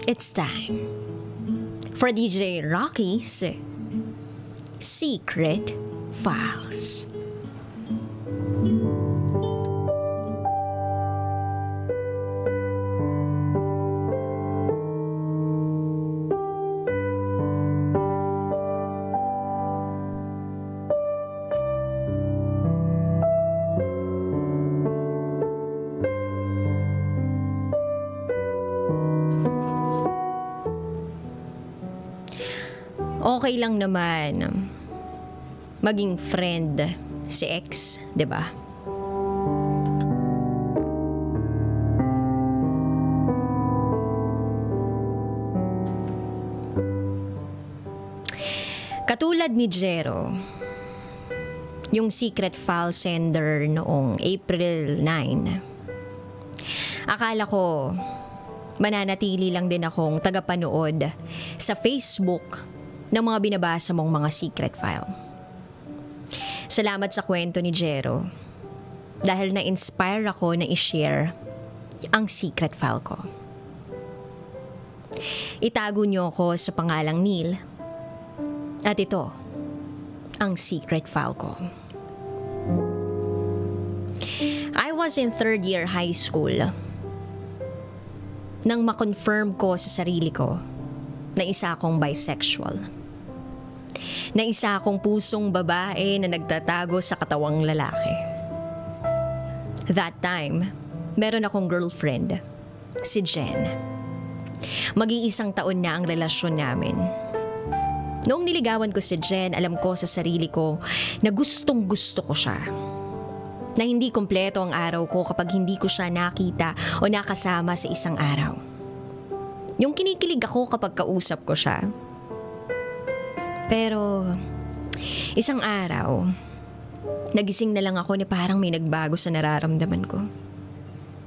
It's time for DJ Rocky's Secret Files. Okay lang naman maging friend si ex, 'di ba? Katulad ni Jero, yung secret file sender noong April 9. Akala ko mananatili lang din akong tagapanood sa Facebook ng mga binabasa mong mga secret file. Salamat sa kwento ni Jero dahil na-inspire ako na i-share ang secret file ko. Itago niyo ako sa pangalang Neil at ito ang secret file ko. I was in third year high school nang makonfirm ko sa sarili ko na isa akong bisexual. Na isa akong pusong babae na nagtatago sa katawang lalaki. That time, meron akong girlfriend, si Jen. Mag-iisang taon na ang relasyon namin. Noong niligawan ko si Jen, alam ko sa sarili ko na gustong gusto ko siya. Na hindi kumpleto ang araw ko kapag hindi ko siya nakita o nakasama sa isang araw. Yung kinikilig ako kapag kausap ko siya. Pero, isang araw, nagising na lang ako na parang may nagbago sa nararamdaman ko.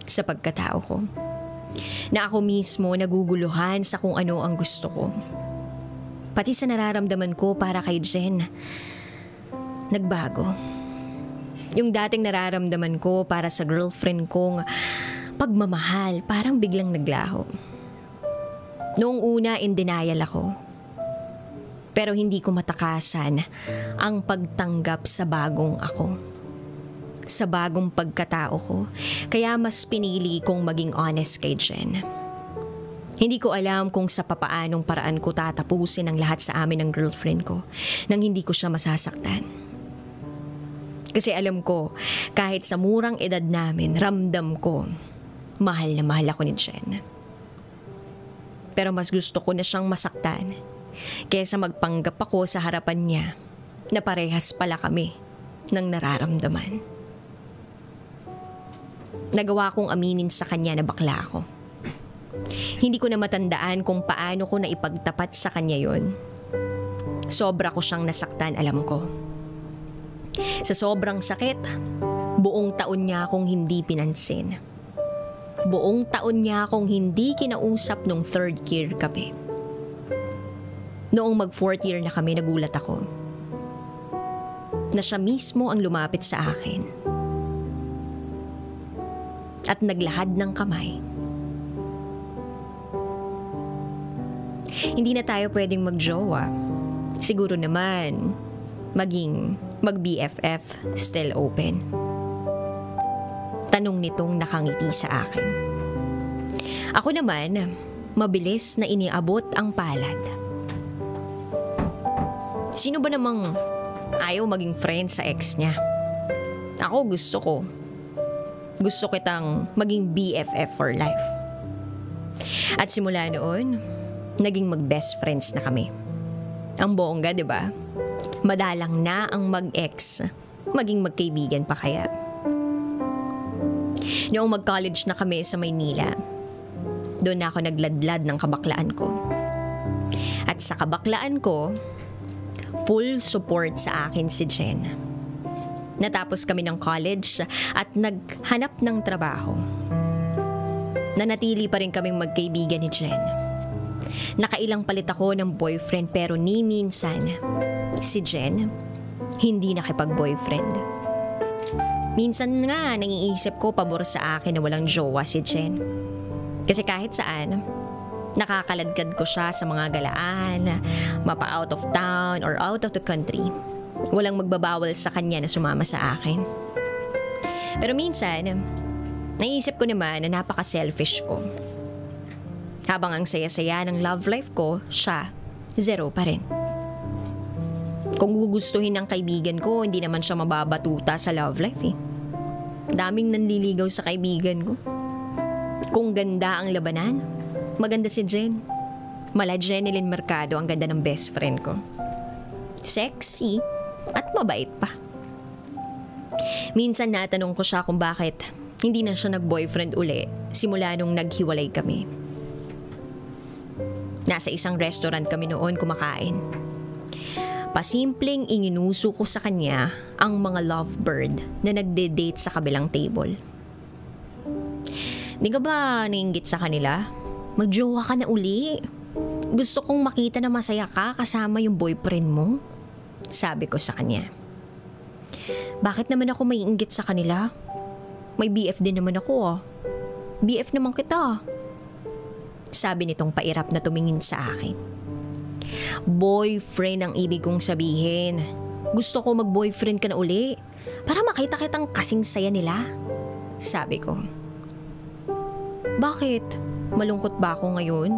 Sa pagkatao ko. Na ako mismo naguguluhan sa kung ano ang gusto ko. Pati sa nararamdaman ko para kay Jen, nagbago. Yung dating nararamdaman ko para sa girlfriend kong pagmamahal, parang biglang naglaho. Noong una, in denial ako. Pero hindi ko matakasan ang pagtanggap sa bagong ako. Sa bagong pagkatao ko. Kaya mas pinili kong maging honest kay Jen. Hindi ko alam kung sa papaanong paraan ko tatapusin ang lahat sa amin ng girlfriend ko nang hindi ko siya masasaktan. Kasi alam ko, kahit sa murang edad namin, ramdam ko, mahal na mahal ako ni Jen. Pero mas gusto ko na siyang masaktan kaysa magpanggap ako sa harapan niya na parehas pala kami ng nararamdaman. Nagawa kong aminin sa kanya na bakla ako. Hindi ko na matandaan kung paano ko na ipagtapat sa kanya yon. Sobra ko siyang nasaktan, alam ko. Sa sobrang sakit, buong taon niya akong hindi pinansin. Buong taon niya akong hindi kinausap nung third year kami. Noong mag-fourth year na kami, nagulat ako na siya mismo ang lumapit sa akin at naglahad ng kamay. Hindi na tayo pwedeng magjowa. Siguro naman, maging mag-BFF still open. Tanong nitong nakangiti sa akin. Ako naman, mabilis na iniabot ang palad. Sino ba namang ayaw maging friend sa ex niya? Ako gusto ko. Gusto kitang maging BFF for life. At simula noon, naging mag-best friends na kami. Ang bongga, di ba? Madalang na ang mag-ex, maging magkaibigan pa kaya. Noong mag-college na kami sa Maynila, doon na ako nagladlad ng kabaklaan ko. At sa kabaklaan ko, full support sa akin si Jen. Natapos kami ng college at naghanap ng trabaho. Nanatili pa rin kaming magkaibigan ni Jen. Nakailang palit ako ng boyfriend pero ni minsan, si Jen, hindi nakipag-boyfriend. Minsan nga, nangiisip ko pabor sa akin na walang jowa si Jen. Kasi kahit saan, Nakakaladkad ko siya sa mga galaan, mapa out of town or out of the country. Walang magbabawal sa kanya na sumama sa akin. Pero minsan, naisip ko naman na napaka-selfish ko. Habang ang saya-saya ng love life ko, siya, zero pa rin. Kung gugustuhin ng kaibigan ko, hindi naman siya mababatuta sa love life eh. Daming nanliligaw sa kaibigan ko. Kung ganda ang labanan, maganda si Jen. Mala Jeneline Mercado ang ganda ng best friend ko. Sexy at mabait pa. Minsan natanong ko siya kung bakit hindi na siya nag-boyfriend uli simula nung naghiwalay kami. Nasa isang restaurant kami noon kumakain. Pasimpleng inginuso ko sa kanya ang mga lovebird na nagde-date sa kabilang table. Di ka ba nainggit sa kanila? Magjowa ka na uli. Gusto kong makita na masaya ka kasama yung boyfriend mo. Sabi ko sa kanya. Bakit naman ako maiinggit sa kanila? May BF din naman ako ah. BF naman kita. Sabi nitong pairap na tumingin sa akin. Boyfriend ang ibig kong sabihin. Gusto ko mag-boyfriend ka na uli para makita kitang kasing saya nila. Sabi ko. Bakit? Malungkot ba ako ngayon?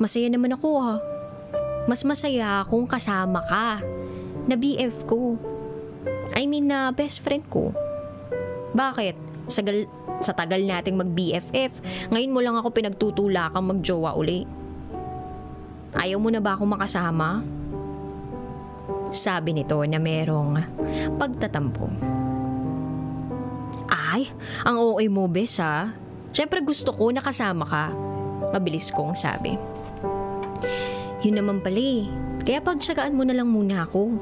Masaya naman ako ha. Mas masaya akong kasama ka. Na BF ko. I mean na best friend ko. Bakit? Sa tagal nating mag-BFF, ngayon mo lang ako pinagtutulakang magjowa uli. Ayaw mo na ba akong makasama? Sabi nito na merong pagtatampo. Ay, ang OA mo bes ha. Siyempre gusto ko nakasama ka. Mabilis kong sabi. Yun naman pala eh. Kaya pagtsagaan mo na lang muna ako.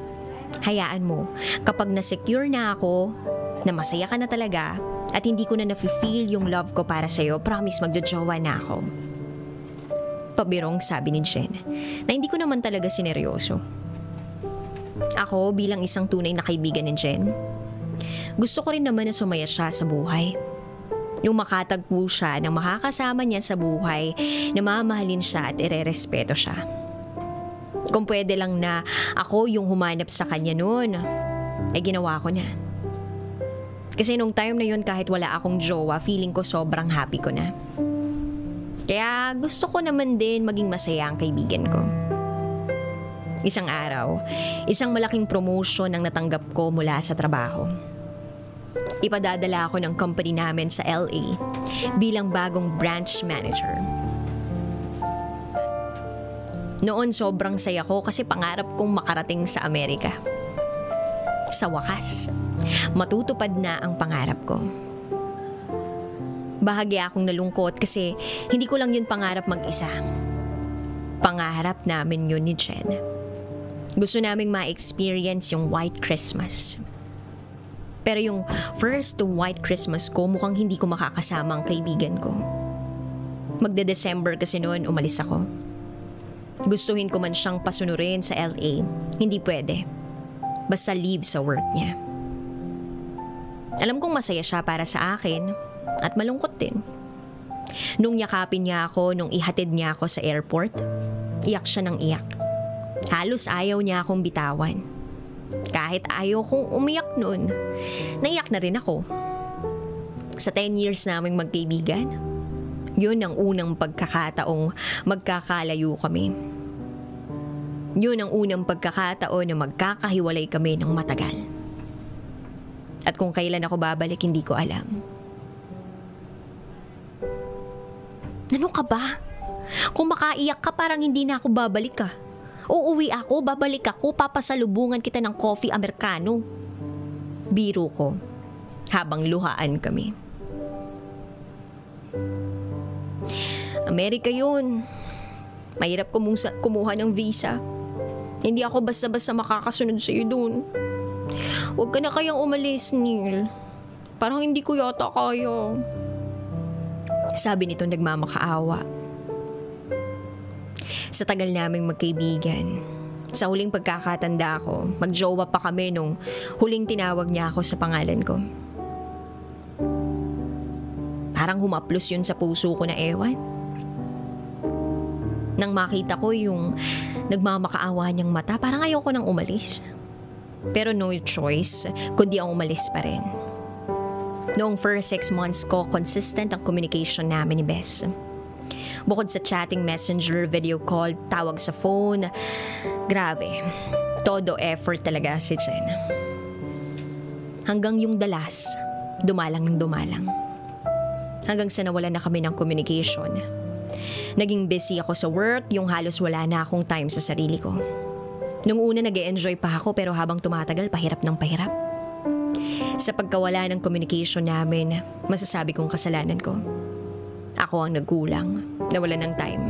Hayaan mo, kapag na-secure na ako, na masaya ka na talaga, at hindi ko na nafe-feel yung love ko para sa'yo, promise magjojowa na ako. Pabirong sabi ni Jen, na hindi ko naman talaga sineryoso. Ako bilang isang tunay na kaibigan ni Jen, gusto ko rin naman na sumaya siya sa buhay. Yung makatagpo siya ng makakasama niya sa buhay na mamahalin siya at irerespeto siya. Kung pwede lang na ako yung humanap sa kanya noon, ay ginawa ko na. Kasi nung time na yun kahit wala akong jowa, feeling ko sobrang happy ko na. Kaya gusto ko naman din maging masaya ang kaibigan ko. Isang araw, isang malaking promotion ang natanggap ko mula sa trabaho. Ipadadala ako ng company namin sa LA bilang bagong branch manager. Noon sobrang saya ko kasi pangarap kong makarating sa Amerika. Sa wakas, matutupad na ang pangarap ko. Bahagya akong nalungkot kasi hindi ko lang yun pangarap mag-isa. Pangarap namin yun ni Jen. Gusto naming ma-experience yung White Christmas. Pero yung first White Christmas ko, mukhang hindi ko makakasama ang kaibigan ko. Magde-December kasi noon umalis ako. Gustuhin ko man siyang pasunurin sa LA, hindi pwede. Basta leave sa work niya. Alam kong masaya siya para sa akin at malungkot din. Nung yakapin niya ako, nung ihatid niya ako sa airport, iyak siya ng iyak. Halos ayaw niya akong bitawan. Kahit ayaw kong umiyak noon, naiyak na rin ako. Sa 10 years naming magkaibigan, yun ang unang pagkakataong magkakalayo kami. Yun ang unang pagkakataon na magkakahiwalay kami ng matagal. At kung kailan ako babalik, hindi ko alam. Ano ka ba? Kung makaiyak ka, parang hindi na ako babalik ka. Uuwi ako, babalik ako, papasalubungan kita ng coffee Americano. Biro ko, habang luhaan kami. Amerika yun. Mahirap kumuha ng visa. Hindi ako basta-basta makakasunod sa'yo dun. Huwag ka na kayang umalis, Neil. Parang hindi ko yata kaya. Sabi nito nagmamakaawa. Sa tagal naming magkaibigan, sa huling pagkakatanda ko, magjowa pa kami nung huling tinawag niya ako sa pangalan ko. Parang humaplos yun sa puso ko na ewan. Nang makita ko yung nagmamakaawa niyang mata, parang ayaw ko nang umalis. Pero no choice, kundi ang umalis pa rin. Noong first 6 months ko, consistent ang communication namin ni Bes. Bukod sa chatting, messenger, video call, tawag sa phone, grabe, todo effort talaga si Jen. Hanggang yung dalas, dumalang ng dumalang. Hanggang sa nawalan na kami ng communication. Naging busy ako sa work, yung halos wala na akong time sa sarili ko. Nung una nag-e-enjoy pa ako pero habang tumatagal, pahirap ng pahirap. Sa pagkawala ng communication namin, masasabi kong kasalanan ko. Ako ang nagkulang, nawalan ng time.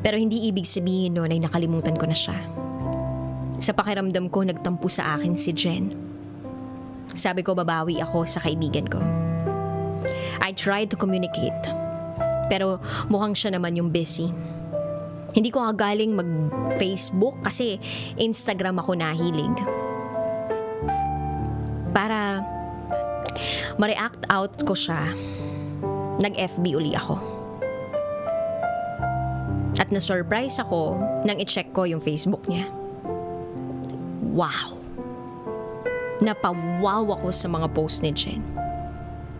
Pero hindi ibig sabihin noon ay nakalimutan ko na siya. Sa pakiramdam ko, nagtampo sa akin si Jen. Sabi ko babawi ako sa kaibigan ko. I tried to communicate. Pero mukhang siya naman yung busy. Hindi ko galing mag-Facebook kasi Instagram ako nahilig. Para ma-react out ko siya, nag-FB uli ako. At na-surprise ako nang i-check ko yung Facebook niya. Wow! Napawaw ako sa mga post ni Jen.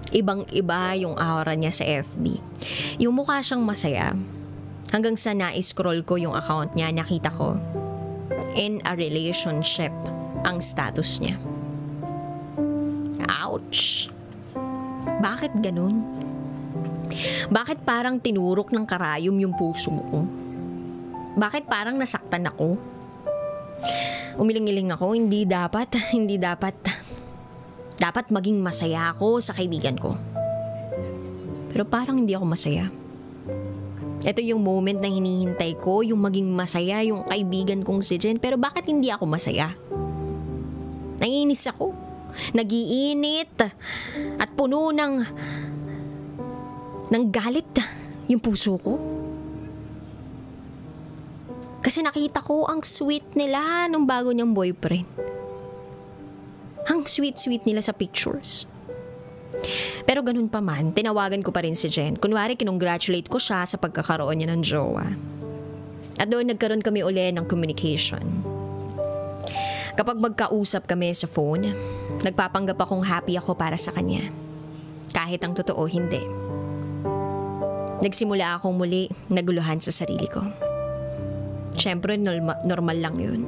Ibang-iba yung aura niya sa FB. Yung mukha siyang masaya. Hanggang sa na-scroll ko yung account niya, nakita ko, in a relationship ang status niya. Ouch! Bakit ganun? Bakit parang tinurok ng karayom yung puso ko? Bakit parang nasaktan ako? Umiling-iling ako, hindi dapat. Dapat maging masaya ako sa kaibigan ko. Pero parang hindi ako masaya. Ito yung moment na hinihintay ko, yung maging masaya yung kaibigan kong si Jen. Pero bakit hindi ako masaya? Naiinis ako. Nagiinit. At puno ng galit yung puso ko. Kasi nakita ko ang sweet nila nung bago niyang boyfriend. Ang sweet-sweet nila sa pictures. Pero ganun pa man, tinawagan ko pa rin si Jen. Kunwari, kinongratulate ko siya sa pagkakaroon niya ng jowa. At doon nagkaroon kami uli ng communication. Kapag magkausap kami sa phone, nagpapanggap akong happy ako para sa kanya. Kahit ang totoo, hindi. Nagsimula akong muli naguluhan sa sarili ko. Siyempre, normal lang yun.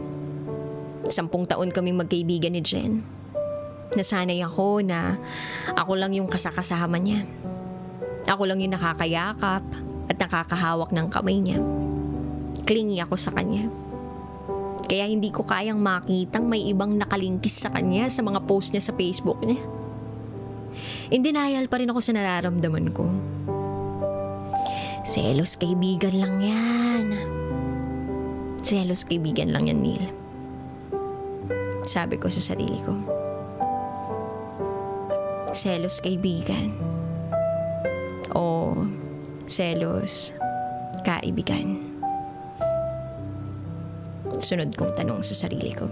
10 taon kaming magkaibigan ni Jen. Nasanay ako na ako lang yung kasakasama niya. Ako lang yung nakakayakap at nakakahawak ng kamay niya. Clingy ako sa kanya. Kaya hindi ko kayang makitang may ibang nakalingkis sa kanya sa mga post niya sa Facebook niya. In denial pa rin ako sa nararamdaman ko. Selos kaibigan lang yan. Selos kaibigan lang yan, Neil. Sabi ko sa sarili ko. Selos kaibigan. O selos kaibigan. Sunod kong tanong sa sarili ko.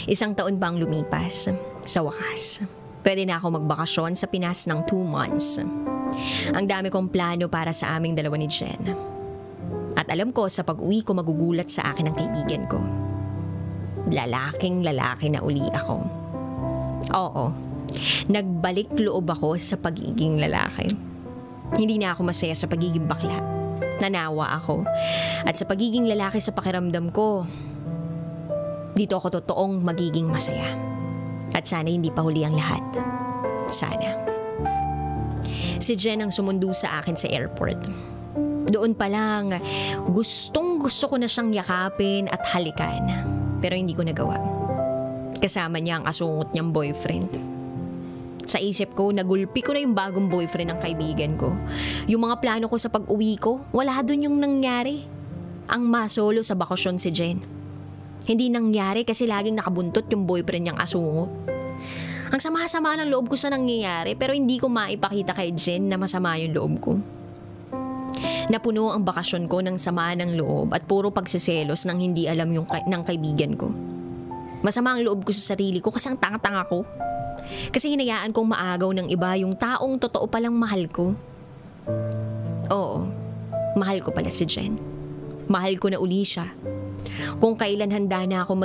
1 taon pa ang lumipas. Sa wakas, pwede na ako magbakasyon sa Pinas ng 2 months. Ang dami kong plano para sa aming dalawa ni Jen. At alam ko sa pag-uwi ko magugulat sa akin ang kaibigan ko. Lalaking lalaki na uli ako. Oo, nagbalik loob ako sa pagiging lalaki. Hindi na ako masaya sa pagiging bakla. Nanawa ako. At sa pagiging lalaki sa pakiramdam ko, dito ako totoong magiging masaya. At sana hindi pa huli ang lahat. Sana. Si Jen ang sumundo sa akin sa airport. Doon pa lang, gustong-gusto ko na siyang yakapin at halikan. Pero hindi ko nagawa. Kasama niya ang asungot niyang boyfriend. Sa isip ko, nagulpi ko na yung bagong boyfriend ng kaibigan ko. Yung mga plano ko sa pag-uwi ko, wala doon yung nangyari. Ang masolo sa bakasyon si Jen. Hindi nangyari kasi laging nakabuntot yung boyfriend niyang asungot. Ang sama-sama ng loob ko sa nangyayari pero hindi ko maipakita kay Jen na masama yung loob ko. Napuno ang bakasyon ko ng sama ng loob at puro pagsiselos nang hindi alam yung ng kaibigan ko. Masama ang loob ko sa sarili ko kasi ang tanga-tanga ko. Kasi hinayaan kong maagaw ng iba yung taong totoo palang mahal ko. Oo, Mahal ko pala si Jen. Mahal ko na uli siya. Kung kailan handa na ako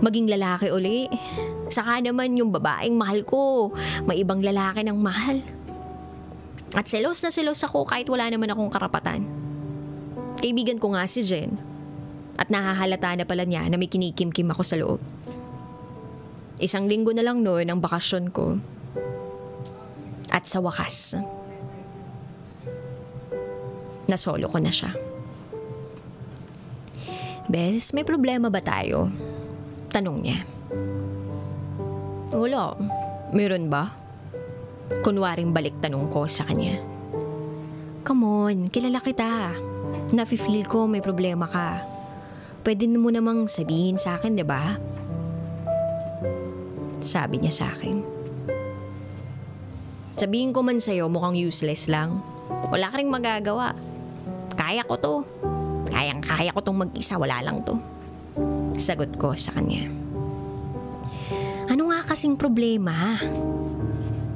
maging lalaki uli, saka naman yung babaeng mahal ko, may ibang lalaki ng mahal. At selos na selos ako kahit wala naman akong karapatan. Kaibigan ko nga si Jen. At nahahalata na pala niya na may kinikimkim ako sa loob. 1 linggo na lang noon ang bakasyon ko. At sa wakas, nasolo ko na siya. Bes, may problema ba tayo? Tanong niya. Wala. Meron ba? Kunwaring balik tanong ko sa kanya. Come on, kilala kita. Nafe-feel ko may problema ka. Pwede mo namang sabihin sa akin, di ba? Sabi niya sa akin. Sabihin ko man sa'yo, mukhang useless lang. Wala ka ring magagawa. Kaya ko to. Kayang-kaya ko tong mag-isa, wala lang to. Sagot ko sa kanya. Ano nga kasing problema?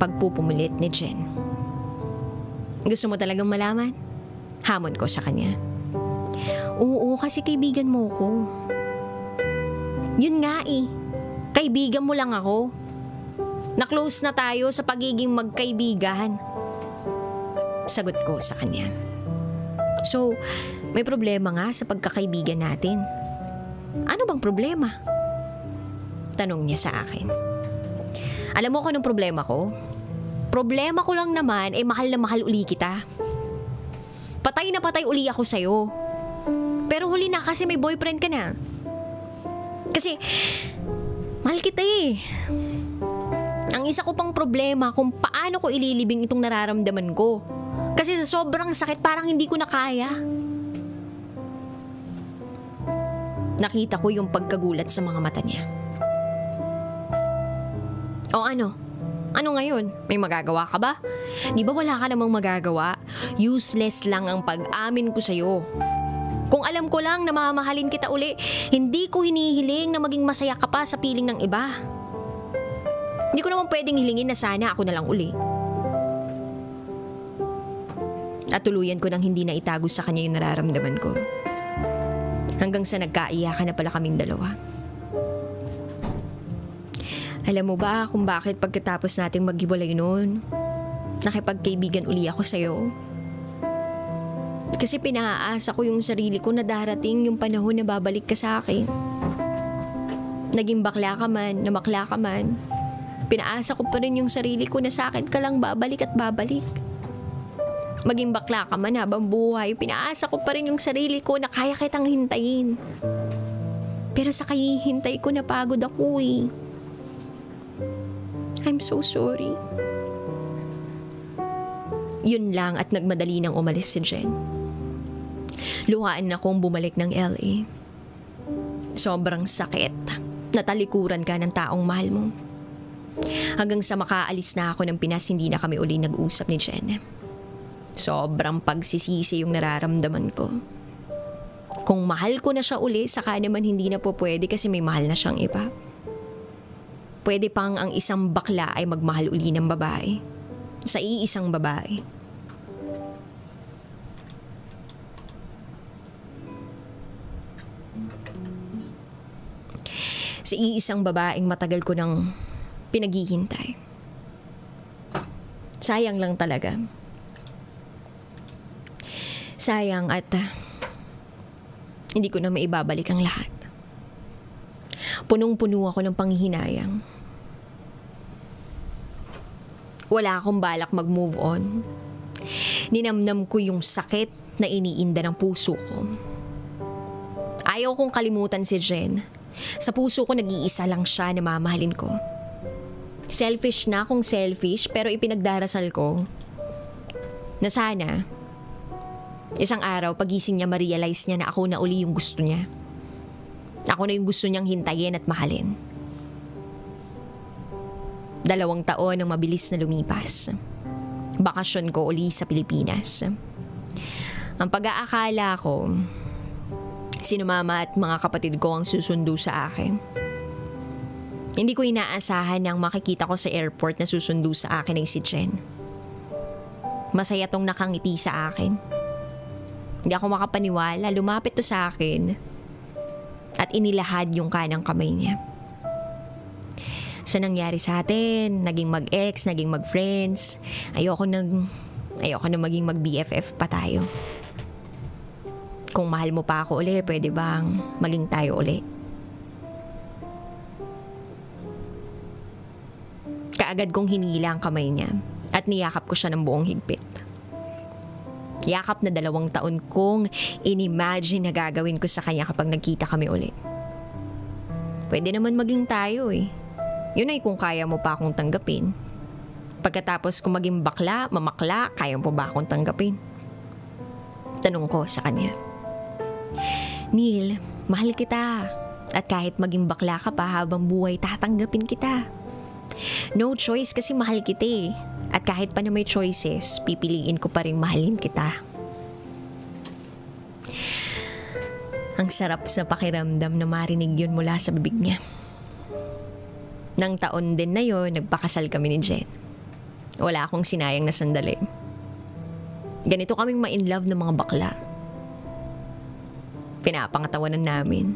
Pagpupumulit ni Jen. Gusto mo talagang malaman? Hamon ko sa kanya. Oo, kasi kaibigan mo ko. Yun nga eh. Kaibigan mo lang ako. Na-close na tayo sa pagiging magkaibigan. Sagot ko sa kanya. So, may problema nga sa pagkakaibigan natin. Ano bang problema? Tanong niya sa akin. Alam mo kung anong problema ko? Problema ko lang naman mahal na mahal uli kita. Patay na patay uli ako sa'yo. Pero huli na kasi may boyfriend ka na. Kasi, mahal kita eh. Ang isa ko pang problema kung paano ko ililibing itong nararamdaman ko. Kasi sa sobrang sakit parang hindi ko na kaya. Nakita ko yung pagkagulat sa mga mata niya. O ano? Ano ngayon? May magagawa ka ba? Di ba wala ka namang magagawa? Useless lang ang pag-amin ko sa'yo. Kung alam ko lang na mamahalin kita uli, hindi ko hinihiling na maging masaya ka pa sa piling ng iba. Hindi ko naman pwedeng hilingin na sana ako na lang uli. At tuluyan ko nang hindi na itago sa kanya yung nararamdaman ko. Hanggang sa nagkaiyakan na pala kaming dalawa. Alam mo ba kung bakit pagkatapos nating maghiwalay noon, nakipagkaibigan uli ako sa'yo? Kasi pinaasa ko yung sarili ko na darating yung panahon na babalik ka sa akin. Naging bakla ka man, namakla ka man, pinaasa ko pa rin yung sarili ko na sa akin ka lang babalik at babalik. Maging bakla ka man habang buhay, pinaasa ko pa rin yung sarili ko na kaya kitang hintayin. Pero sa kahihintay ko napagod ako eh. I'm so sorry. Yun lang at nagmadali nang umalis si Jen. Luhaan akong bumalik ng LA. Sobrang sakit. Natalikuran ka ng taong mahal mo. Hanggang sa makaalis na ako ng Pinas, hindi na kami uli nag-usap ni Jen. Sobrang pagsisisi yung nararamdaman ko. Kung mahal ko na siya uli, saka naman hindi na po pwede kasi may mahal na siyang iba. Pwede pang ang isang bakla ay magmahal uli ng babae. Sa iisang babae. Sa iisang babaeng matagal ko nang pinaghihintay. Sayang lang talaga. Sayang at hindi ko na maibabalik ang lahat. Punong-puno ako ng panghihinayang. Wala akong balak mag-move on. Ninamnam ko yung sakit na iniinda ng puso ko. Ayaw kong kalimutan si Jen. Sa puso ko nag-iisa lang siya na mamahalin ko. Selfish na akong selfish pero ipinagdarasal ko na sana isang araw pagising niya ma-realize niya na ako na uli yung gusto niya. Ako na yung gusto niyang hintayin at mahalin. 2 taon ang mabilis na lumipas. Bakasyon ko uli sa Pilipinas. Ang pag-aakala ko, sino mama at mga kapatid ko ang susundo sa akin. Hindi ko inaasahan na ang makikita ko sa airport na susundo sa akin ay si Jen. Masaya tong nakangiti sa akin. Hindi ako makapaniwala. Lumapit to sa akin at inilahad yung kanang kamay niya. Sa nangyari sa atin, naging mag-ex, naging mag-friends. Ayoko na maging mag-BFF pa tayo. Kung mahal mo pa ako uli, pwede bang maging tayo uli? Kaagad kong hinila ang kamay niya at niyakap ko siya ng buong higpit. Yakap na 2 taon kong inimagine na gagawin ko sa kanya kapag nagkita kami uli. Pwede naman maging tayo eh. Yun ay kung kaya mo pa akong tanggapin. Pagkatapos kung maging bakla, mamakla, kaya mo ba akong tanggapin? Tanong ko sa kanya. Neil, mahal kita. At kahit maging bakla ka pa habang buhay, tatanggapin kita. No choice kasi mahal kita eh. At kahit pa na may choices, pipiliin ko pa rin mahalin kita. Ang sarap sa pakiramdam na marinig yun mula sa bibig niya. Nang taon din na yon, nagpakasal kami ni Jen. Wala akong sinayang na sandali. Ganito kaming ma-inlove ng mga bakla. Pinapangatawanan namin.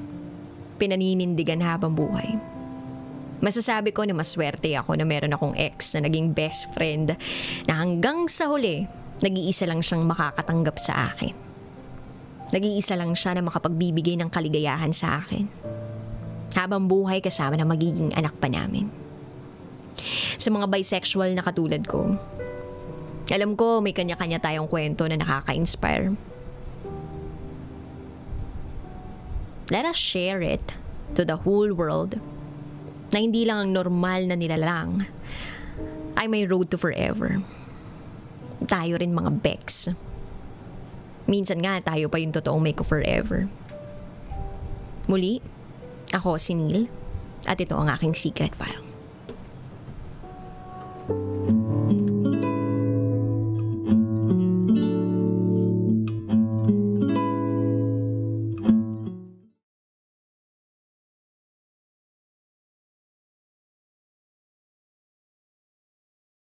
Pinaninindigan habang buhay. Masasabi ko na maswerte ako na meron akong ex na naging best friend na hanggang sa huli, nag-iisa lang siyang makakatanggap sa akin. Nag-iisa lang siya na makapagbibigay ng kaligayahan sa akin. Habang buhay kasama na magiging anak pa namin. Sa mga bisexual na katulad ko, alam ko may kanya-kanya tayong kwento na nakaka-inspire. Let us share it to the whole world na hindi lang ang normal na nilalang ay may road to forever. Tayo rin mga Bex. Minsan nga tayo pa yung totoong may ko forever. Muli, ako si Neil at ito ang aking secret file.